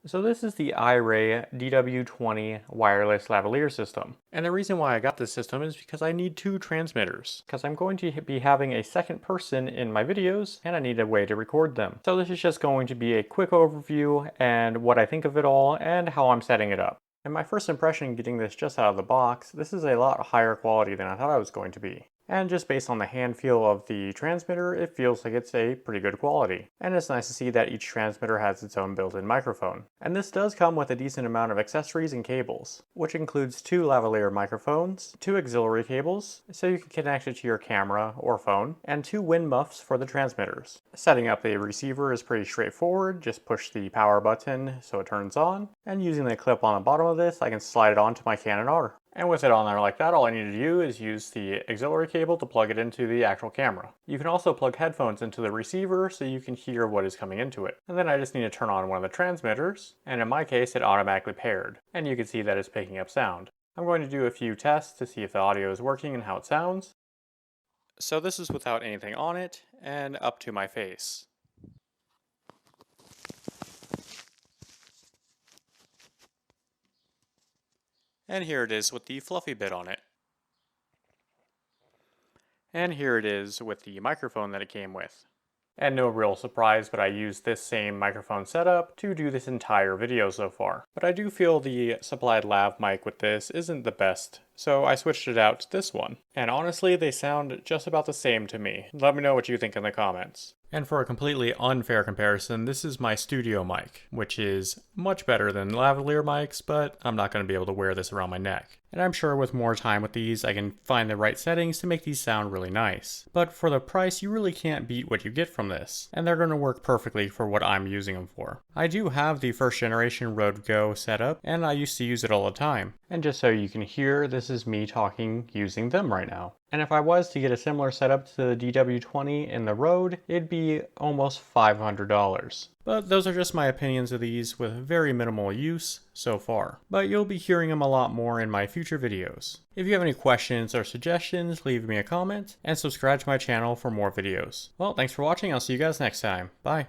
So this is the iRAY DW20 wireless lavalier system. And the reason why I got this system is because I need two transmitters. Because I'm going to be having a second person in my videos and I need a way to record them. So this is just going to be a quick overview and what I think of it all and how I'm setting it up. And my first impression getting this just out of the box, this is a lot higher quality than I thought it was going to be. And just based on the hand feel of the transmitter, it feels like it's a pretty good quality. And it's nice to see that each transmitter has its own built-in microphone. And this does come with a decent amount of accessories and cables, which includes two lavalier microphones, two auxiliary cables, so you can connect it to your camera or phone, and two wind muffs for the transmitters. Setting up the receiver is pretty straightforward, just push the power button so it turns on, and using the clip on the bottom of this, I can slide it onto my Canon R. And with it on there like that, all I need to do is use the auxiliary cable to plug it into the actual camera. You can also plug headphones into the receiver so you can hear what is coming into it. And then I just need to turn on one of the transmitters, and in my case it automatically paired. And you can see that it's picking up sound. I'm going to do a few tests to see if the audio is working and how it sounds. So this is without anything on it, and up to my face. And here it is with the fluffy bit on it. And here it is with the microphone that it came with. And no real surprise, but I used this same microphone setup to do this entire video so far. But I do feel the supplied lav mic with this isn't the best, so I switched it out to this one. And honestly, they sound just about the same to me. Let me know what you think in the comments. And for a completely unfair comparison, this is my studio mic, which is much better than lavalier mics, but I'm not going to be able to wear this around my neck. And I'm sure with more time with these, I can find the right settings to make these sound really nice. But for the price, you really can't beat what you get from this, and they're going to work perfectly for what I'm using them for. I do have the first generation Rode Go setup, and I used to use it all the time. And just so you can hear, this is me talking using them right now. And if I was to get a similar setup to the DW20 in the Rode, it'd be almost $500. But those are just my opinions of these with very minimal use so far. But you'll be hearing them a lot more in my future videos. If you have any questions or suggestions, leave me a comment and subscribe to my channel for more videos. Well, thanks for watching. I'll see you guys next time. Bye.